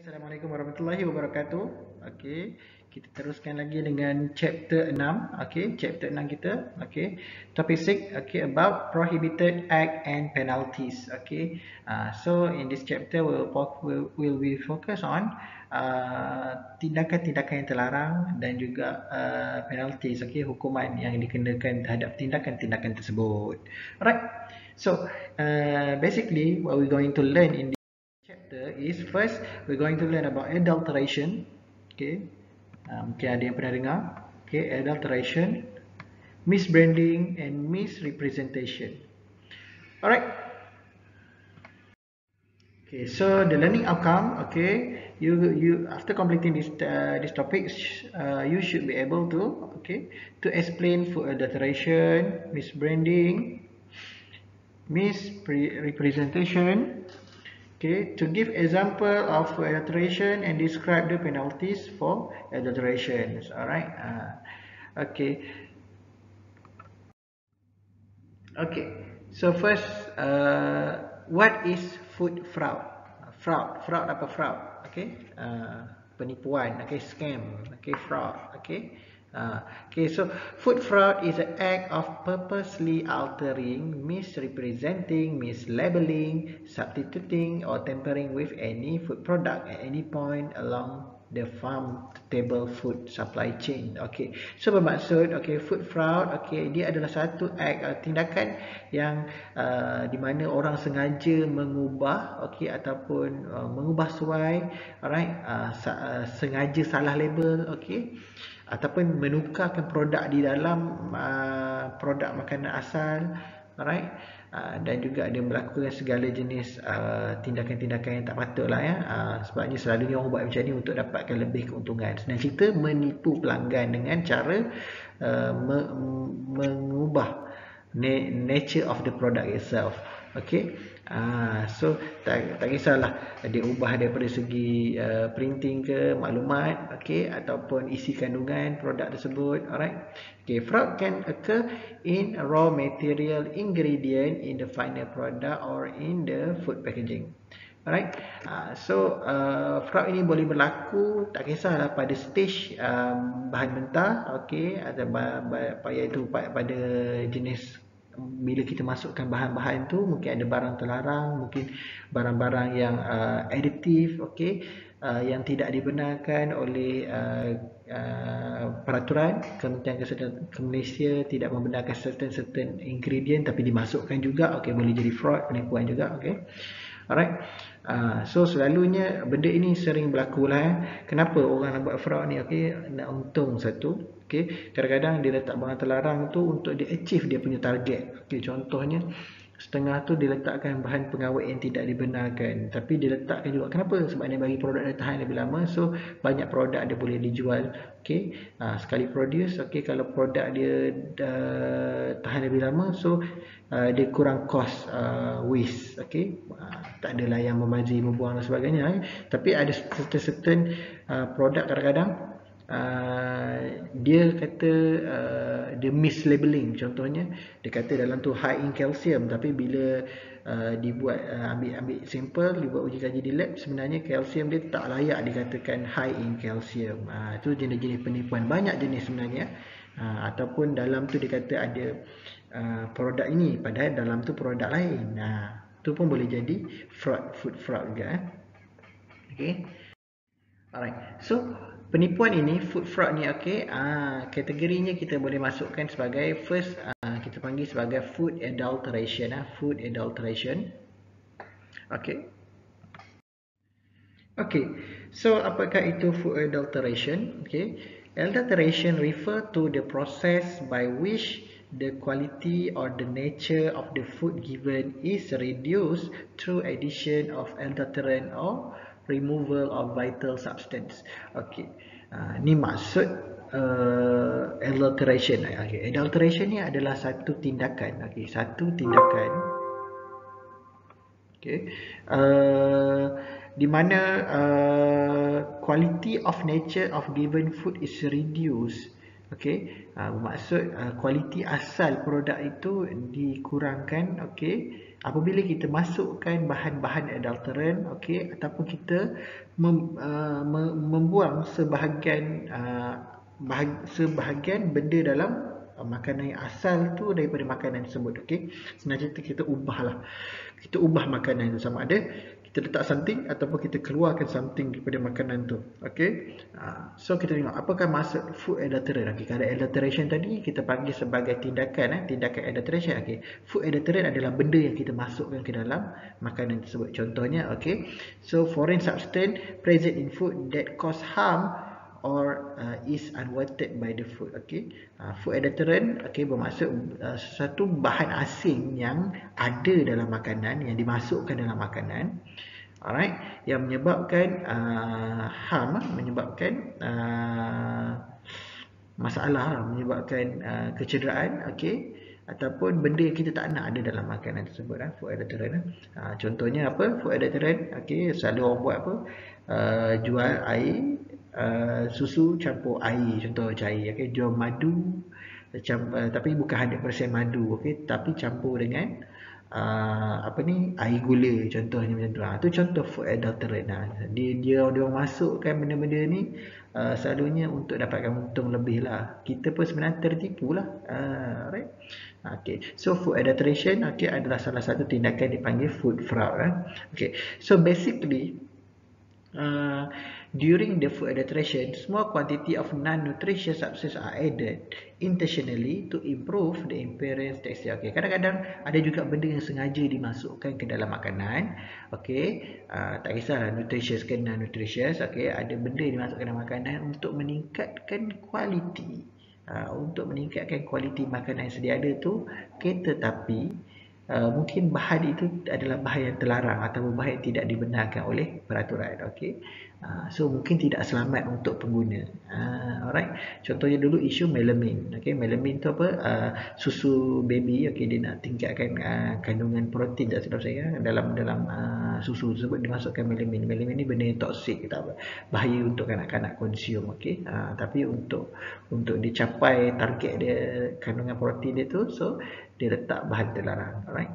Assalamualaikum warahmatullahi wabarakatuh. Okey, kita teruskan lagi dengan chapter 6. Okey, chapter 6 kita. Okey, topic 6 about prohibited act and penalties. Okey. So in this chapter we focus on tindakan-tindakan yang terlarang dan juga penalties, hukuman yang dikenakan terhadap tindakan-tindakan tersebut. Alright. So basically what we're going to learn in chapter is first we're going to learn about adulteration. Okay, mungkin ada yang pernah dengar. Okay, adulteration, misbranding, and misrepresentation. Alright. Okay, so the learning outcome. Okay, you after completing this topic, you should be able to to explain for adulteration, misbranding, misrepresentation. Okay, to give example of adulteration and describe the penalties for adulteration. Alright. Okay. Okay. So first, what is food fraud? Fraud apa fraud? Okay. Penipuan. Okay, scam. Okay, fraud. Okay. Okay, so food fraud is an act of purposely altering, misrepresenting, mislabeling, substituting, or tampering with any food product at any point along the farm to table food supply chain. Okay, so bermaksud food fraud, dia adalah satu act, tindakan yang di mana orang sengaja mengubah ataupun mengubah suai, alright, sengaja salah label, ataupun menukarkan produk di dalam produk makanan asal, alright, dan juga dia melakukan segala jenis tindakan-tindakan yang tak patutlah ya. Sebabnya selalunya orang buat macam ni untuk dapatkan lebih keuntungan. Senang cerita, menipu pelanggan dengan cara mengubah nature of the product itself. Okay. So tak kisahlah dia ubah daripada segi printing ke maklumat, ataupun isi kandungan produk tersebut. Alright. Okay, fraud can occur in raw material ingredient in the final product or in the food packaging. Alright. So fraud ini boleh berlaku tak kisahlah pada stage bahan mentah, atau iaitu pada jenis bila kita masukkan bahan-bahan tu, mungkin ada barang terlarang, mungkin barang-barang yang additif, yang tidak dibenarkan oleh peraturan Kementerian Kesihatan Malaysia, tidak membenarkan certain ingredient tapi dimasukkan juga, boleh jadi fraud, penipuan juga. Alright. So selalunya benda ini sering berlaku lah. Kenapa orang nak buat fraud ni? Nak untung satu. Kadang-kadang dia letak barang terlarang tu untuk dia achieve dia punya target. Contohnya setengah tu dia letakkan bahan pengawet yang tidak dibenarkan, tapi dia letakkan juga. Kenapa? Sebab dia bagi produk dia tahan lebih lama, so banyak produk dia boleh dijual. Sekali produce, kalau produk dia tahan lebih lama, so dia kurang cost, waste. Tak adalah yang membazir, membuang dan sebagainya. Tapi ada certain produk kadang-kadang dia kata dia mislabeling. Contohnya dia kata dalam tu high in calcium, tapi bila dibuat ambil sampel, dibuat uji kaji di lab, sebenarnya kalsium dia tak layak dikatakan high in calcium. Itu jenis-jenis penipuan, banyak jenis sebenarnya. Ataupun dalam tu dia kata ada produk ini padahal dalam tu produk lain. Tu pun boleh jadi fraud, food fraud juga. Alright. So penipuan ini, food fraud ni, kategorinya kita boleh masukkan sebagai first, kita panggil sebagai food adulteration. Food adulteration. So apakah itu food adulteration? Adulteration refer to the process by which the quality or the nature of the food given is reduced through addition of adulterant or removal of vital substance. Ni maksud adulteration. Adulteration ni adalah satu tindakan. Satu tindakan. Di mana quality of nature of given food is reduced. Bermaksud kualiti asal produk itu dikurangkan, apabila kita masukkan bahan-bahan adulterant, okey, ataupun kita membuang sebahagian benda dalam makanan yang asal tu daripada makanan tersebut, okey. Senang cerita kita ubah makanan tu, sama ada kita letak something ataupun kita keluarkan something daripada makanan tu, okey. So kita tengok apakah maksud food adulterant. Okey, kalau adulteration tadi kita panggil sebagai tindakan adulteration. Okey, food adulterant adalah benda yang kita masukkan ke dalam makanan tersebut. Contohnya, okey, so foreign substance present in food that cause harm or is unwanted by the food. Okay, food adulterant, okay, bermaksud sesuatu bahan asing yang ada dalam makanan, yang dimasukkan dalam makanan, alright, yang menyebabkan harm, menyebabkan masalah, menyebabkan kecederaan, okay, ataupun benda yang kita tak nak ada dalam makanan tersebut. Food adulterant. Contohnya apa? Food adulterant, okay, selalu orang buat apa? Jual air, susu campur air, contoh macam air, okay, jual madu tapi bukan 100% madu, okay, tapi campur dengan air gula, contohnya macam tu. Tu contoh food adulterant. Dia orang masukkan benda-benda ni selalunya untuk dapatkan untung lebih lah. Kita pun sebenarnya tertipu lah. Right? Okay. So food adulteration, okay, adalah salah satu tindakan dipanggil food fraud. Okay. So basically during the food adulteration, small quantity of non-nutritious substances are added intentionally to improve the appearance, texture. Okay, kadang-kadang ada juga benda yang sengaja dimasukkan ke dalam makanan. Okay, tak kisahlah nutritious ke non-nutritious. Okay, ada benda yang dimasukkan dalam makanan untuk meningkatkan kualiti, makanan yang sedia ada tu. Okay, tetapi mungkin bahan itu adalah bahan yang terlarang atau bahan yang tidak dibenarkan oleh peraturan. Okay. So mungkin tidak selamat untuk pengguna. Alright. Contohnya dulu isu melamin. Okay, melamin tu apa? Susu baby. Okay, dia nak tingkatkan kandungan protein, tak silap saya, dalam susu tersebut dimasukkan melamin. Melamin ni benda yang toksik, tak apa, bahaya untuk kanak-kanak konsum. Okay. Tapi untuk dicapai target dia, kandungan protein dia tu, so dia letak bahan terlarang. Alright.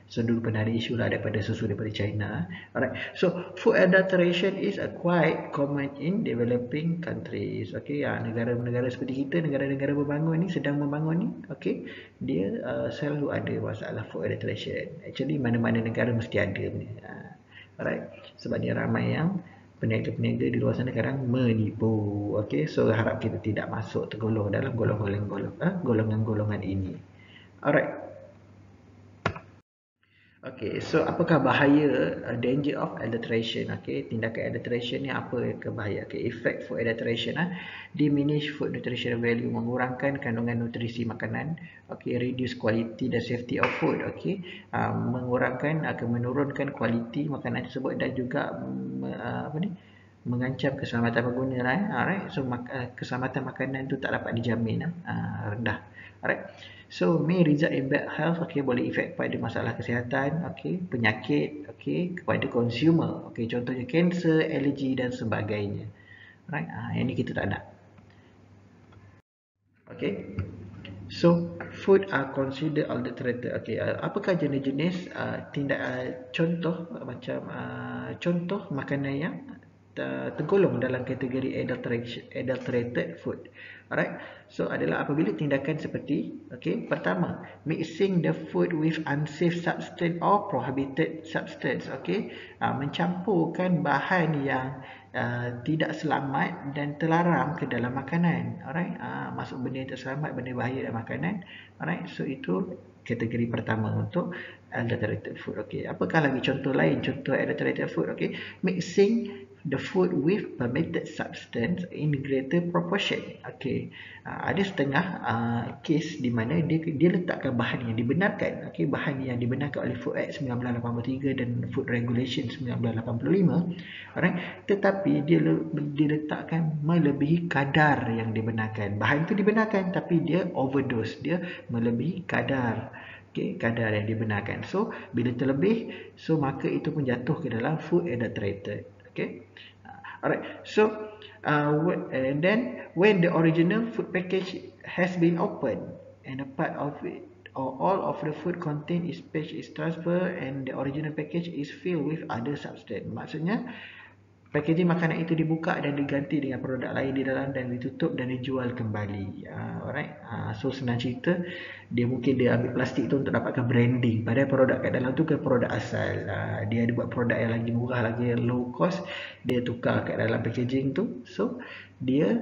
So dulu pernah ada isu lah daripada susu daripada China. Alright. So food adulteration is quite common in developing countries. Okay, negara-negara seperti kita, negara-negara berbangun ni, sedang membangun ni, okay, dia selalu ada masalah food adulteration. Actually mana-mana negara mesti ada ni. Alright. Sebab dia ramai yang peniaga-peniaga di luar sana sekarang menipu. Okay, so harap kita tidak masuk tergolong dalam golongan-golongan ini. Alright. Okay, so apakah bahaya, danger of adulteration? Okay, tindakan adulteration ni apa kebahayaan? Okay, effect food adulteration, diminish food nutritional value, mengurangkan kandungan nutrisi makanan. Okay, reduce quality dan safety of food. Okay, menurunkan kualiti makanan tersebut dan juga mengancam keselamatan pengguna. Alright, so keselamatan makanan tu tak dapat dijamin, rendah. Alright. So may result in bad health, okay, boleh efek pada masalah kesihatan, okay, penyakit, okay, kepada consumer, okay, contohnya kanser, alergi dan sebagainya. Right, yang ni kita tak nak. Okay, so food are considered adulterated. Okay, apakah jenis-jenis contoh makanan yang tergolong dalam kategori adulterated food? Alright, so adalah apabila tindakan seperti, okay, pertama, mixing the food with unsafe substance or prohibited substance. Okay, mencampurkan bahan yang tidak selamat dan terlarang ke dalam makanan. Alright, masuk benda yang tak selamat, benda bahaya dalam makanan. Alright, so itu kategori pertama untuk adulterated food. Okay, apakah lagi contoh lain, contoh adulterated food? Okay, mixing the food with permitted substance in greater proportion. Okay, ada setengah kes di mana dia letakkan bahan yang dibenarkan, okay, bahan yang dibenarkan oleh Food Act 1983 dan Food Regulation 1985, alright, tetapi dia letakkan melebihi kadar yang dibenarkan. Bahan itu dibenarkan tapi dia overdose, dia melebihi kadar. Okay, kadar yang dibenarkan. So bila terlebih, so maka itu pun jatuh ke dalam food adulterated. Okay, alright. So and then when the original food package has been opened and a part of it or all of the food contained is packaged is transferred and the original package is filled with other substance. Maksudnya packaging makanan itu dibuka dan diganti dengan produk lain di dalam dan ditutup dan dijual kembali. Alright. So senang cerita, dia mungkin dia ambil plastik tu untuk dapatkan branding. Padahal produk kat dalam tu kan produk asal. Dia ada buat produk yang lagi murah, lagi low cost. Dia tukar kat dalam packaging tu. So dia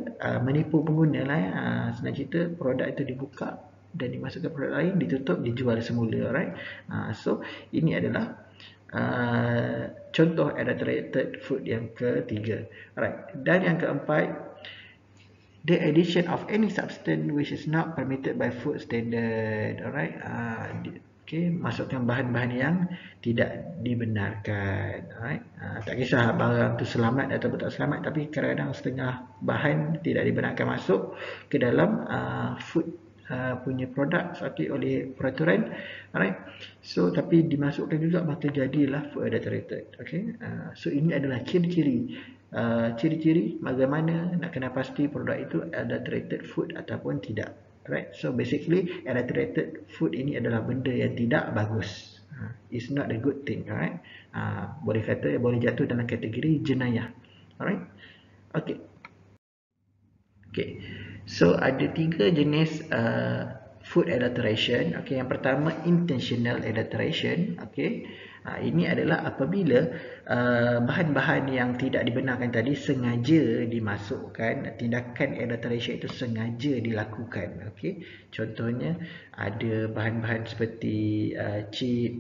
menipu pengguna lah. Senang cerita, produk itu dibuka dan dimasukkan produk lain, ditutup, dijual semula. Alright. So ini adalah contoh adulterated food yang ketiga. Alright. Dan yang keempat, the addition of any substance which is not permitted by food standard. Alright. Okay, masukkan bahan-bahan yang tidak dibenarkan. Alright. Tak kisah barang tu selamat atau tak selamat, tapi kadang-kadang setengah bahan tidak dibenarkan masuk ke dalam food punya produk oleh peraturan. Alright. So tapi dimasukkan juga, maka jadilah food adulterated. Okay. So ini adalah ciri-ciri bagaimana nak kena pasti produk itu adulterated food ataupun tidak. Alright. So basically adulterated food ini adalah benda yang tidak bagus. It's not a good thing. Alright. Boleh kata boleh jatuh dalam kategori jenayah. Alright. Okay. Okay. So ada 3 jenis food adulteration. Okay, yang pertama intentional adulteration. Okay, ini adalah apabila bahan-bahan yang tidak dibenarkan tadi sengaja dimasukkan. Tindakan adulteration itu sengaja dilakukan. Okay, contohnya ada bahan-bahan seperti chip,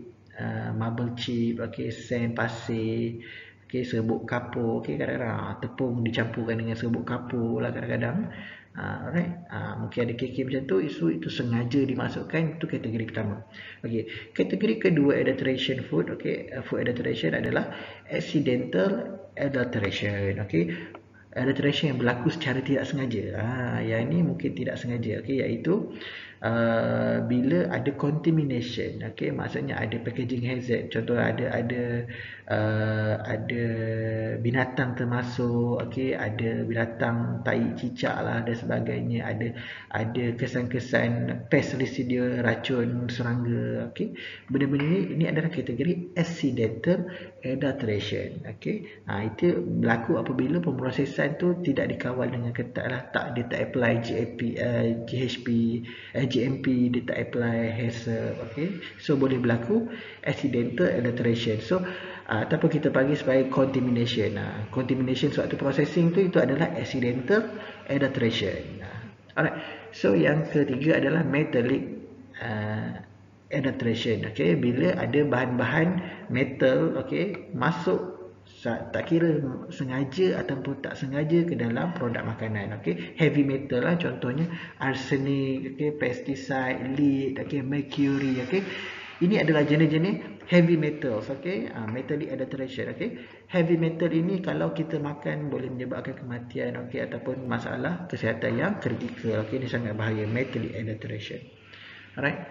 marble chip, okay, sand, pasir, okay, serbuk kapur. Okay, kadang-kadang tepung dicampurkan dengan serbuk kapur lah kadang-kadang. Alright. Mungkin ada kek macam tu, itu sengaja dimasukkan. Itu kategori pertama. Okay. Kategori kedua adulteration food. Okay. Food adulteration adalah accidental adulteration. Okay. Adulteration yang berlaku secara tidak sengaja. Yang ini mungkin tidak sengaja. Okay. Iaitu bila ada contamination. Okay. Maksudnya ada packaging hazard. Contoh ada binatang termasuk, okay, ada binatang tai cicak lah dan sebagainya, ada kesan-kesan pest residual, racun serangga. Okay, benda-benda ini adalah kategori accidental adulteration. Okay, itu berlaku apabila pemrosesan tu tidak dikawal dengan ketat lah, dia tak apply GMP, dia tak apply HACCP. Okay, so boleh berlaku accidental adulteration. So ataupun kita panggil sebagai contamination. Contamination suatu processing itu adalah accidental adulteration. Alright. So yang ketiga adalah metallic adulteration. Okay, bila ada bahan-bahan metal, okay, masuk tak kira sengaja ataupun tak sengaja ke dalam produk makanan. Okay, heavy metal lah, contohnya arsenic, okay, pesticide, lead, okay, mercury. Okay, ini adalah jenis-jenis heavy metals. Okay, metallic adulteration. Okay, heavy metal ini kalau kita makan boleh menyebabkan kematian, okay, ataupun masalah kesihatan yang kritikal. Okay, ini sangat bahaya, metallic adulteration. Alright.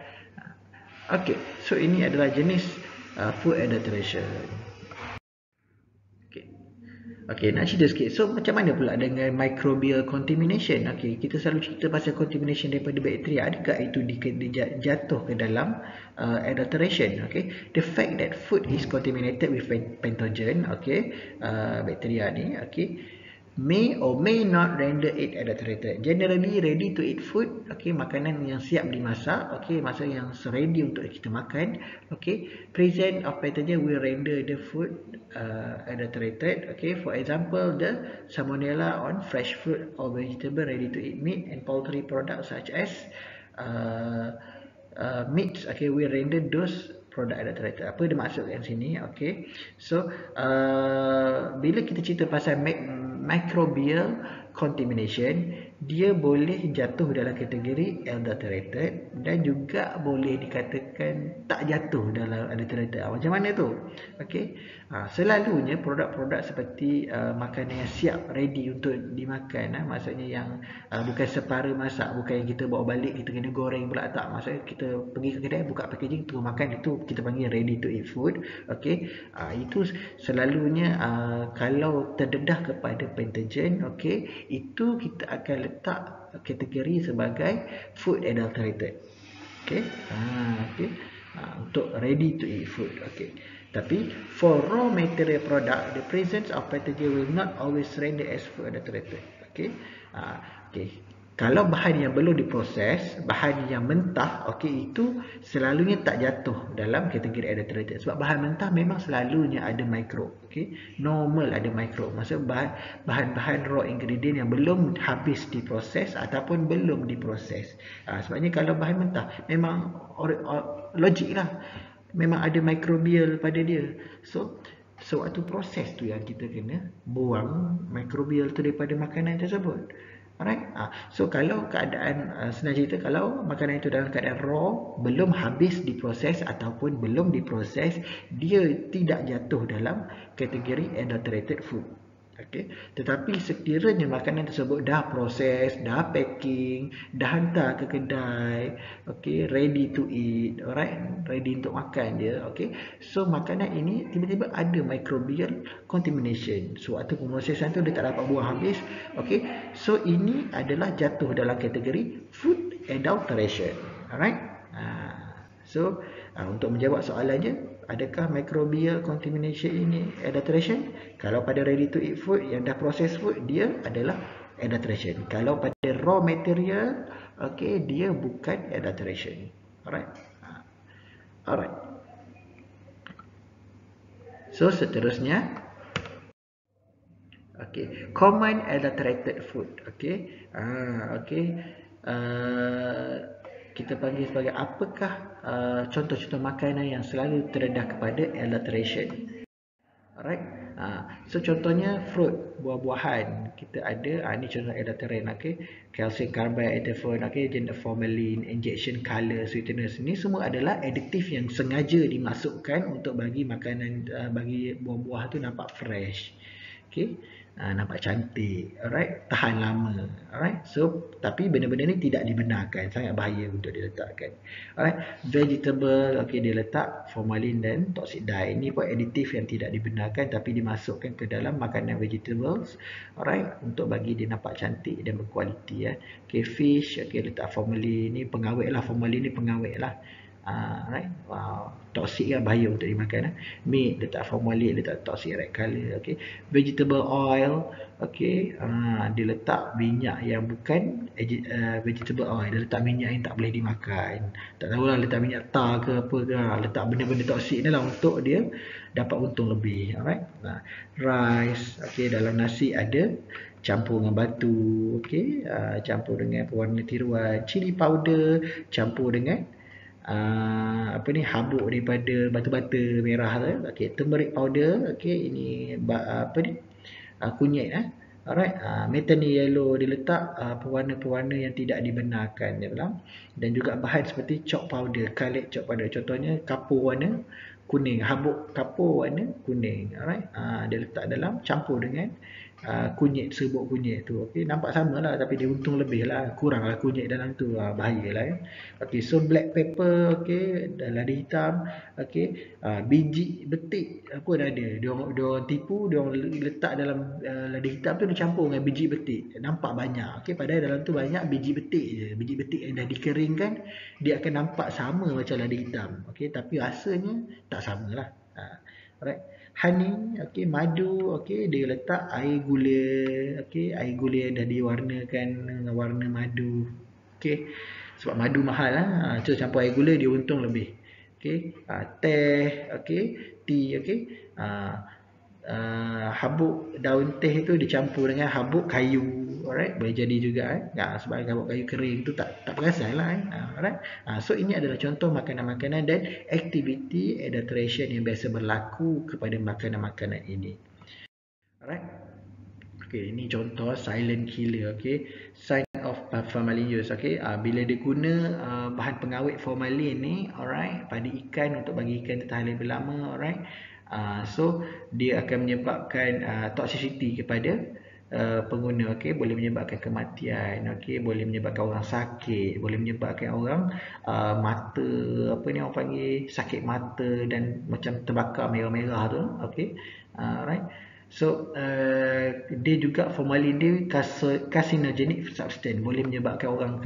Okay, so ini adalah jenis food adulteration. Okay, nak cerita sikit. So, macam mana pula dengan microbial contamination? Okay, kita selalu cerita pasal contamination daripada bakteria. Adakah itu jatuh ke dalam adulteration? Okay, the fact that food is contaminated with pathogen, okay, bakteria ni, okay, may or may not render it adulterated. Generally, ready to eat food, okay, makanan yang siap dimasak, okay, masa yang ready untuk kita makan, okay, present of pathogen will render the food adulterated. Okay, for example, the salmonella on fresh fruit or vegetable, ready to eat meat and poultry products such as meats, okay, will render those produk adulterated. Apa dia maksudkan sini? Okay, so bila kita cerita pasal microbial contamination, dia boleh jatuh dalam kategori adulterated dan juga boleh dikatakan tak jatuh dalam adulterated. Macam mana tu? Okay, selalunya produk-produk seperti makanan yang siap ready untuk dimakan, maksudnya yang bukan separa masak, bukan yang kita bawa balik kita kena goreng pula, tak. Maksudnya kita pergi ke kedai, buka packaging, terus makan, itu kita panggil ready to eat food. Okay, itu selalunya kalau terdedah kepada pathogen, okay, itu kita akan letak kategori sebagai food adulterated. Okay, okay. Untuk ready to eat food. Okay. Tapi for raw material product, the presence of pathogen will not always render as food adulterated. Okay. Okay. Kalau bahan yang belum diproses, bahan yang mentah, okay, itu selalunya tak jatuh dalam kategori adulterated. Sebab bahan mentah memang selalunya ada mikro, okay, normal ada mikro. Maksud bahan-bahan raw ingredient yang belum habis diproses ataupun belum diproses. Sebabnya kalau bahan mentah memang logik lah, memang ada mikrobial pada dia. So waktu proses tu yang kita kena buang mikrobial tu daripada makanan tersebut. Alright. So kalau keadaan senang cerita, kalau makanan itu dalam keadaan raw, belum habis diproses ataupun belum diproses, dia tidak jatuh dalam kategori adulterated food. Okay. Tetapi sekiranya makanan tersebut dah proses, dah packing, dah hantar ke kedai, okay, ready to eat, alright, ready untuk makan dia, okay. So makanan ini tiba-tiba ada microbial contamination. So waktu pemrosesan tu dia tak dapat buang habis, okay. So ini adalah jatuh dalam kategori food adulteration, alright. So untuk menjawab soalannya, adakah microbial contamination ini adulteration? Kalau pada ready to eat food yang dah processed food, dia adalah adulteration. Kalau pada raw material, okay, dia bukan adulteration. Alright. Alright. So seterusnya, okay, common adulterated food. Okay. Okay. Kita panggil sebagai apakah contoh-contoh makanan yang selalu terdedah kepada adulteration. Alright. So contohnya fruit, buah-buahan. Kita ada ni contoh adulterant, okay. Calcium carbide, ethanol, okay, formalin, injection color, sweeteners. Ini semua adalah additif yang sengaja dimasukkan untuk bagi makanan, bagi buah-buah tu nampak fresh. Okay. Nampak cantik, alright, tahan lama, alright. So tapi benda-benda ni tidak dibenarkan, sangat bahaya untuk diletakkan. Alright, vegetable, okay, dia letak formalin dan toxic dye. Ini pun aditif yang tidak dibenarkan tapi dimasukkan ke dalam makanan vegetables, alright, untuk bagi dia nampak cantik dan berkualiti, ya. Okay, fish, okay, letak formalin, ni pengawet lah, formalin ni pengawet lah. Right, toxic lah, bahaya untuk dimakan. Meat letak formalin, letak toxic red color, okay. Vegetable oil, okay, dia letak minyak yang bukan vegetable oil, dia letak minyak yang tak boleh dimakan. Tak tahulah letak minyak tar ke apa ke, letak benda-benda toxic ni lah untuk dia dapat untung lebih. Alright. Rice, okay, dalam nasi ada campur dengan batu, okay, campur dengan pewarna tiruan, chili powder campur dengan habuk daripada batu-bata merah tu, okey, turmeric powder, okey, ini kunyit, alright, methyl yellow diletak, pewarna-pewarna yang tidak dibenarkan di dalam, dan juga bahan seperti chalk powder, colored chalk powder, contohnya kapur warna kuning, habuk kapur warna kuning, alright, dia letak dalam campur dengan kunyit, serbuk kunyit tu, okey, nampak sama lah tapi dia untung lebih lah, kurang lah kunyit dalam tu, bahaya lah, ya. Okey, so black pepper, okey, dan lada hitam, okey, biji betik apa dah ada, dia orang tipu, dia orang letak dalam lada hitam tu dicampur dengan biji betik, nampak banyak, okey, padahal dalam tu banyak biji betik je, biji betik yang dah dikeringkan, dia akan nampak sama macam lada hitam, okey, tapi rasanya tak samalah. Alright. Honey, okey, madu, okey, dia letak air gula, okey, air gula yang dah diwarnakan dengan warna madu, okey, sebab madu mahal lah, so campur air gula dia untung lebih, okey, teh, okey, tea, okey, habuk daun teh itu dicampur dengan habuk kayu, alright, boleh jadi juga, sebab habuk kayu kering tu tak perasan lah, alright. So ini adalah contoh makanan-makanan dan aktiviti adulteration yang biasa berlaku kepada makanan-makanan ini. Alright. Okay, ini contoh silent killer, okay. Sign of formalin use, okay. Bila dia guna bahan pengawet formalin ni, alright, pada ikan untuk bagi ikan tahan lebih lama, alright. So dia akan menyebabkan toxicity kepada pengguna, okey, boleh menyebabkan kematian, okey, boleh menyebabkan orang sakit, boleh menyebabkan orang mata, apa ni orang panggil, sakit mata dan macam terbakar merah-merah tu, okey. Alright. So dia juga formalin dia carcinogenic substance, boleh menyebabkan orang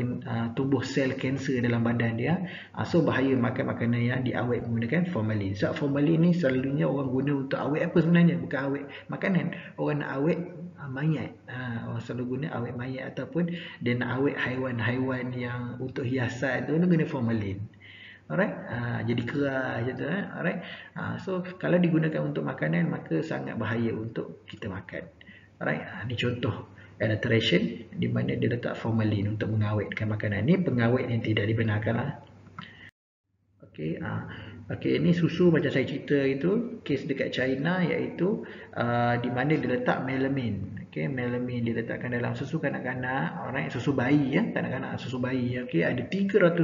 tumbuh sel kanser dalam badan dia. So bahaya makan makanan yang diawet menggunakan formalin. Sebab formalin ni selalunya orang guna untuk awet apa sebenarnya, bukan awet makanan. Orang nak awet mayat, orang selalu guna awet mayat, ataupun dia nak awet haiwan-haiwan yang untuk hiasan tu guna formalin. Alright, jadi keras macam tu. Alright, so kalau digunakan untuk makanan maka sangat bahaya untuk kita makan. Alright, ni contoh adulteration di mana dia letak formalin untuk mengawetkan makanan. Ni pengawet yang tidak dibenarkan lah. Okey, ini susu macam saya cerita itu, kes dekat China, iaitu di mana dia letak melamine. Okey, melamine diletakkan dalam susu kanak-kanak, alright, susu bayi ya, kanak-kanak susu bayi. Okey, ada 300,000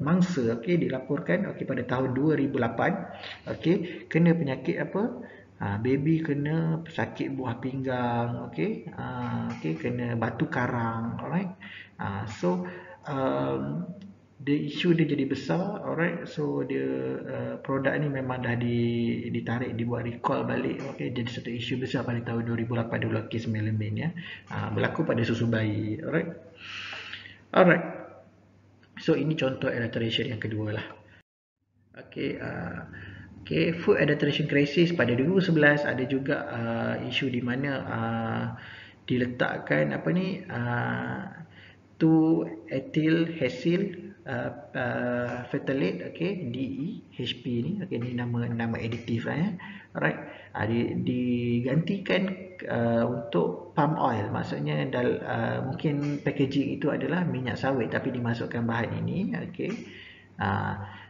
mangsa dilaporkan pada tahun 2008 kena penyakit apa? Baby kena sakit buah pinggang, kena batu karang, alright. So isu dia jadi besar, alright. So dia produk ni memang dah ditarik, dibuat recall balik. Jadi satu isu besar pada tahun 2008 dulu, kes melamine ya, berlaku pada susu bayi, alright. So ini contoh adulteration yang kedua lah. Food adulteration crisis pada 2011 ada juga isu di mana diletakkan apa ni 2-ethyl hexyl phthalate, DEHP ni, ni nama aditif lah ya. Alright, digantikan untuk palm oil, maksudnya mungkin packaging itu adalah minyak sawit tapi dimasukkan bahan ini,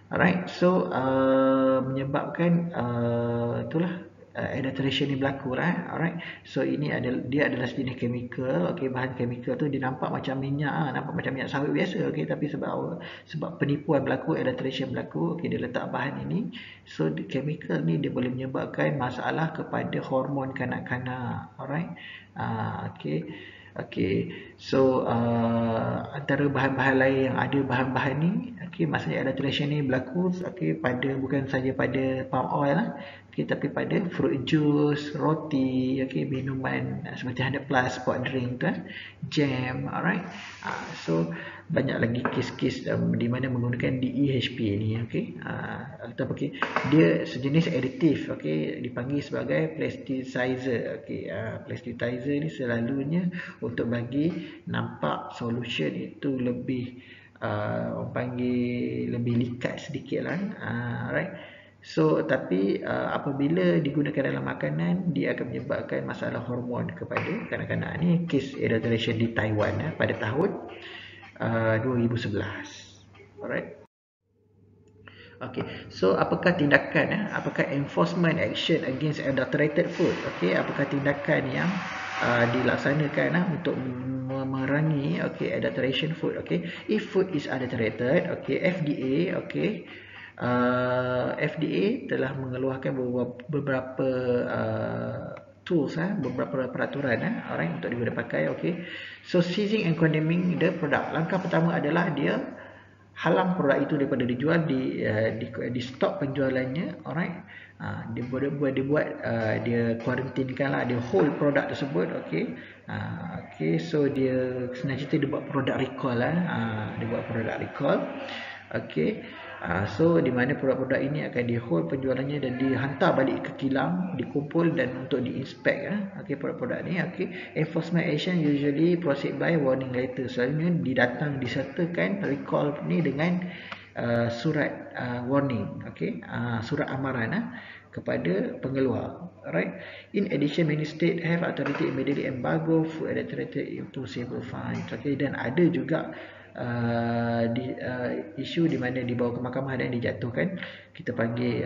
alright. So menyebabkan itulah adulteration ni berlaku lah, alright. So ini dia adalah sejenis chemical, bahan chemical tu dia nampak macam minyak, nampak macam minyak sawit biasa, tapi sebab penipuan berlaku, adulteration berlaku, dia letak bahan ini. So chemical ni dia boleh menyebabkan masalah kepada hormon kanak-kanak, alright. So antara bahan-bahan lain yang ada bahan-bahan ni, maksudnya adulteration ni berlaku pada bukan saja pada palm oil lah, tapi pada fruit juice, roti, minuman seperti 100 plus sport drink tu, jam, alright. So banyak lagi kes-kes di mana menggunakan DEHP ni, dia sejenis aditif, dipanggil sebagai plasticizer. Plasticizer ni selalunya untuk bagi nampak solution itu lebih orang panggil lebih likat sedikit lah, alright. So tapi apabila digunakan dalam makanan, dia akan menyebabkan masalah hormon kepada kanak-kanak. Ni kes adulteration di Taiwan pada tahun 2011, alright. So apakah tindakan, apakah enforcement action against adulterated food? Apakah tindakan yang dilaksanakan untuk memerangi adulteration food? If food is adulterated, FDA FDA telah mengeluarkan beberapa tools, beberapa peraturan, alright, untuk digunakan pakai. So seizing and condemning the product. Langkah pertama adalah dia halang produk itu daripada dijual, di stop penjualannya, alright. Dia kuarantinkan lah, dia hold produk tersebut, so dia senang cerita dia buat produk recall lah, so di mana produk-produk ini akan di hold penjualannya dan dihantar balik ke kilang, dikumpul dan untuk diinspek produk-produk ni. Enforcement action usually proceed by warning letter. Selalunya disertakan recall ni dengan surat warning, surat amaran kepada pengeluar, alright. In addition, many states have authority immediately embargo food adulterated into civil fines. Dan ada juga isu di mana dibawa ke mahkamah dan dijatuhkan, kita panggil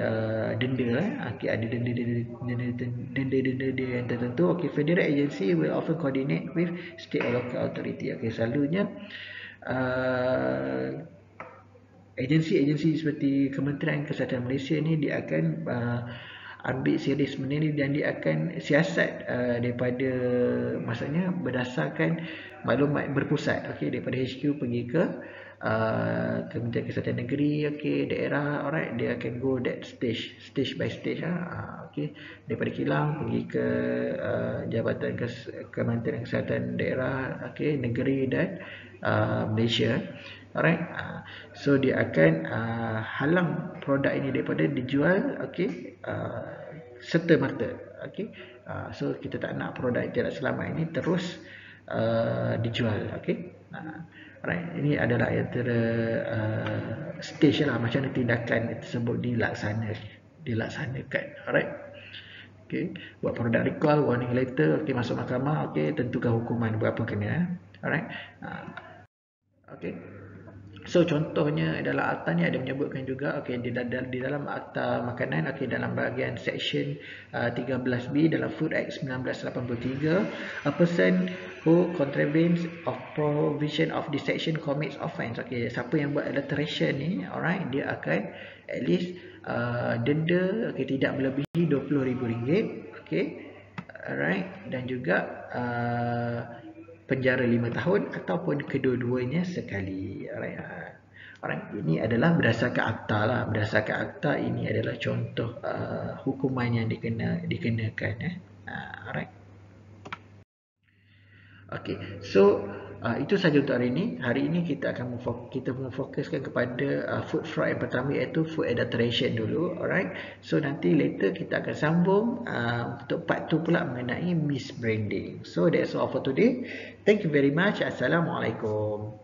denda, ada denda yang tertentu. Federal agency will often coordinate with state or local authority. Selalunya agensi-agensi seperti Kementerian Kesihatan Malaysia ni dia akan ambil serius benda ni dan dia akan siasat daripada, maksudnya berdasarkan maklumat berpusat, daripada HQ pergi ke Kementerian Kesihatan Negeri, okey, daerah, alright, dia akan go that stage by stage okey, daripada kilang pergi ke Jabatan Kementerian Kesihatan Daerah, okey, negeri dan Malaysia. Alright, so dia akan halang produk ini daripada dijual, okey, serta-merta, okey. So kita tak nak produk tidak selamat ini terus dijual, okey. Alright, ini adalah antara stage lah macam mana tindakan tersebut dilaksanakan. Alright. Okey, buat produk recall, warning letter, okey, masuk mahkamah, okey, tentukan hukuman berapa kena. Alright. Okey. So contohnya dalam akta ni ada menyebutkan juga, okey, di dalam akta makanan, okey, dalam bahagian section 13B dalam Food Act 1983, a person who contravenes of provision of this section commits offence. Okey, siapa yang buat alteration ni, alright, dia akan at least denda, okey, tidak melebihi RM20,000, okey, alright, dan juga penjara 5 tahun ataupun kedua-duanya sekali. Alright. Ini adalah berdasarkan akta lah. Berdasarkan akta, ini adalah contoh hukuman yang dikenakan. Alright. Okay, so itu sahaja untuk hari ini. Hari ini kita akan memfokuskan kepada food fraud yang pertama, iaitu food adulteration dulu. Alright, so nanti later kita akan sambung untuk part 2 pula mengenai misbranding. So that's all for today. Thank you very much. Assalamualaikum.